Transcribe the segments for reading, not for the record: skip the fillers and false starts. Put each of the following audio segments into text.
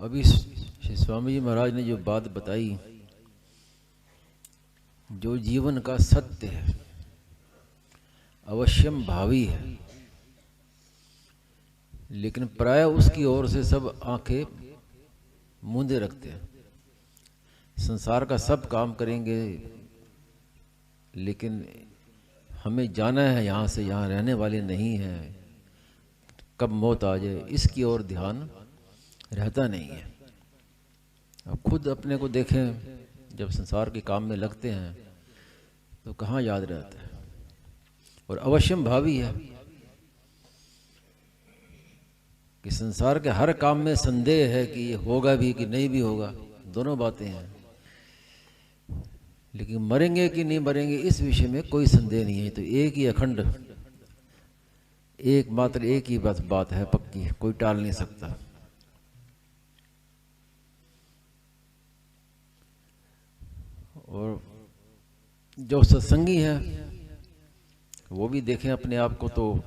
अभी श्री स्वामी जी महाराज ने जो बात बताई, जो जीवन का सत्य है, अवश्यम भावी है, लेकिन प्राय उसकी ओर से सब आंखें मूंदे रखते हैं। संसार का सब काम करेंगे, लेकिन हमें जाना है यहाँ से, यहाँ रहने वाले नहीं हैं, कब मौत आ जाए इसकी ओर ध्यान रहता नहीं है। अब खुद अपने को देखें, जब संसार के काम में लगते हैं तो कहाँ याद रहता है। और अवश्यम भावी है कि संसार के हर काम में संदेह है कि ये होगा भी कि नहीं भी होगा, दोनों बातें हैं। लेकिन मरेंगे कि नहीं मरेंगे इस विषय में कोई संदेह नहीं है। तो एक ही अखंड, एकमात्र एक ही बस बात है पक्की, कोई टाल नहीं सकता। और जो सत्संगी हैं वो भी देखें अपने आप को, तो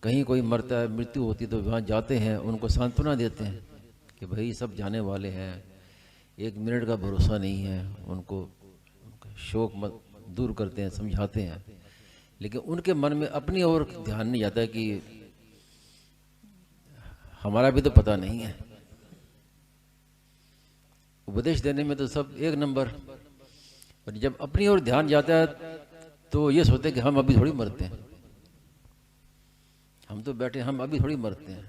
कहीं कोई मरता है, मृत्यु होती तो वहाँ जाते हैं, उनको सांत्वना देते हैं कि भाई सब जाने वाले हैं, एक मिनट का भरोसा नहीं है। उनको शोक मत दूर करते हैं, समझाते हैं, लेकिन उनके मन में अपनी ओर ध्यान नहीं जाता कि हमारा भी तो पता नहीं है। उपदेश देने में तो सब एक नंबर, और जब अपनी ओर ध्यान जाता है तो ये सोचते हैं कि हम अभी थोड़ी मरते हैं, हम तो बैठे, हम अभी थोड़ी मरते हैं।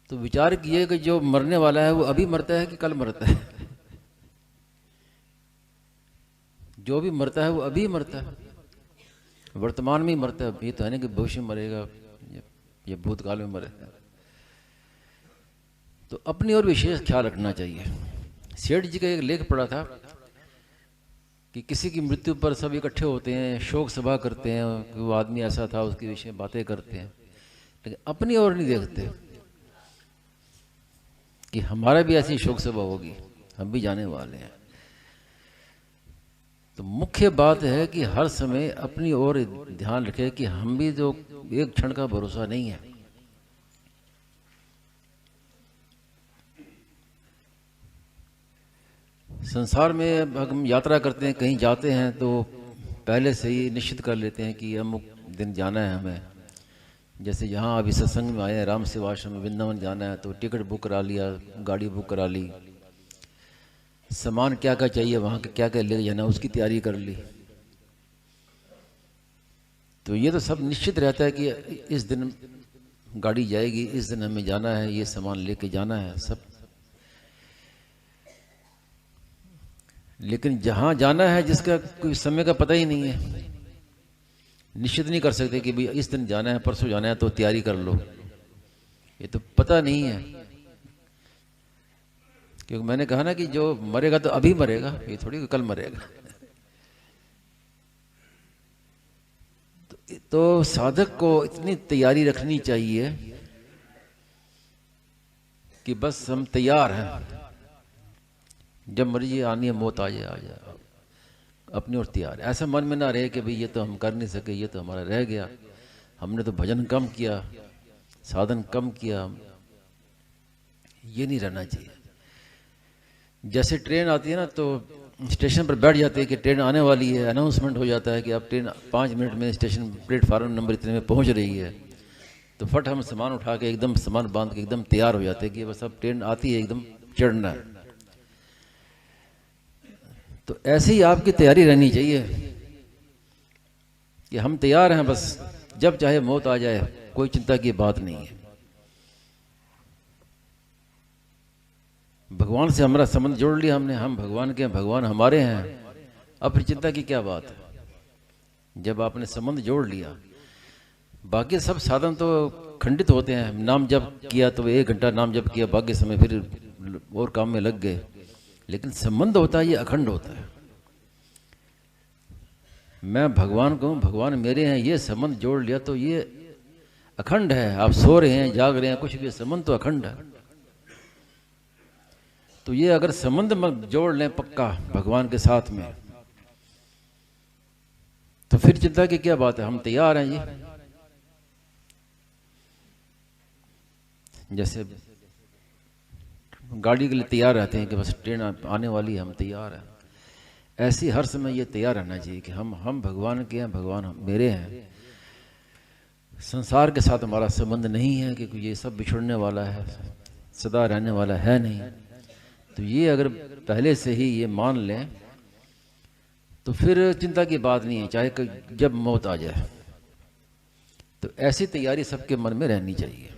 तो विचार किए कि जो मरने वाला है वो अभी मरता है कि कल मरता है। जो भी मरता है वो अभी मरता है, वर्तमान में ही मरता है। ये तो है नहीं कि भविष्य में मरेगा, ये भूतकाल में मरेगा। तो अपनी ओर विशेष ख्याल रखना चाहिए। सेठ जी का एक लेख पढ़ा था कि किसी की मृत्यु पर सब इकट्ठे होते हैं, शोक सभा करते हैं कि वो आदमी ऐसा था, उसके विषय में बातें करते हैं, लेकिन अपनी ओर नहीं देखते कि हमारा भी ऐसी शोक सभा होगी, हम भी जाने वाले हैं। तो मुख्य बात है कि हर समय अपनी ओर ध्यान रखें कि हम भी जो एक क्षण का भरोसा नहीं है। संसार में हम यात्रा करते हैं, कहीं जाते हैं तो पहले से ही निश्चित कर लेते हैं कि अमुक दिन जाना है हमें। जैसे यहाँ अभी सत्संग में आए हैं, राम सेवाश्रम वृंदावन जाना है, तो टिकट बुक करा लिया, गाड़ी बुक करा ली, सामान क्या क्या चाहिए वहाँ के क्या क्या ले जाना उसकी तैयारी कर ली। तो ये तो सब निश्चित रहता है कि इस दिन गाड़ी जाएगी, इस दिन हमें जाना है, ये सामान लेके जाना है सब। लेकिन जहाँ जाना है जिसका कोई समय का पता ही नहीं है, निश्चित नहीं कर सकते कि भाई इस दिन जाना है, परसों जाना है तो तैयारी कर लो, ये तो पता नहीं है। क्योंकि मैंने कहा ना कि जो मरेगा तो अभी मरेगा, ये थोड़ी कल मरेगा। तो साधक को इतनी तैयारी रखनी चाहिए कि बस हम तैयार हैं, जब मर्जी आनी है मौत आ जाए अपनी ओर तैयार। ऐसा मन में ना रहे कि भाई ये तो हम कर नहीं सके, ये तो हमारा रह गया, हमने तो भजन कम किया, साधन कम किया, ये नहीं रहना चाहिए। जैसे ट्रेन आती है ना तो स्टेशन पर बैठ जाते हैं कि ट्रेन आने वाली है, अनाउंसमेंट हो जाता है कि अब ट्रेन 5 मिनट में स्टेशन प्लेटफार्म नंबर इतने में पहुंच रही है। तो फट हम सामान उठा के एकदम सामान बांध के एकदम तैयार हो जाते हैं कि बस अब ट्रेन आती है, एकदम चढ़ना है। तो ऐसे ही आपकी तैयारी रहनी चाहिए कि हम तैयार हैं, बस जब चाहे मौत आ जाए कोई चिंता की बात नहीं है। भगवान से हमारा संबंध जोड़ लिया हमने, हम भगवान के हैं, भगवान हमारे हैं, अब फिर चिंता की क्या बात है। जब आपने संबंध जोड़ लिया, बाकी सब साधन तो खंडित होते हैं। नाम जप किया तो 1 घंटा नाम जप किया, बाकी समय फिर और काम में लग गए, लेकिन संबंध होता है ये अखंड होता है। मैं भगवान को हूं, भगवान मेरे हैं, ये संबंध जोड़ लिया तो ये अखंड है। आप सो रहे हैं, जाग रहे हैं, कुछ भी, संबंध तो अखंड है। तो ये अगर संबंध जोड़ लें पक्का भगवान के साथ में, तो फिर चिंता की क्या बात है, हम तैयार हैं जी। जैसे गाड़ी के लिए तैयार रहते हैं कि बस ट्रेन आने वाली है, हम तैयार हैं। ऐसी हर समय ये तैयार रहना चाहिए कि हम भगवान के हैं, भगवान मेरे हैं। संसार के साथ हमारा संबंध नहीं है क्योंकि ये सब बिछड़ने वाला है, सदा रहने वाला है नहीं। तो ये अगर पहले से ही ये मान लें तो फिर चिंता की बात नहीं है, चाहे जब मौत आ जाए। तो ऐसी तैयारी सबके मन में रहनी चाहिए।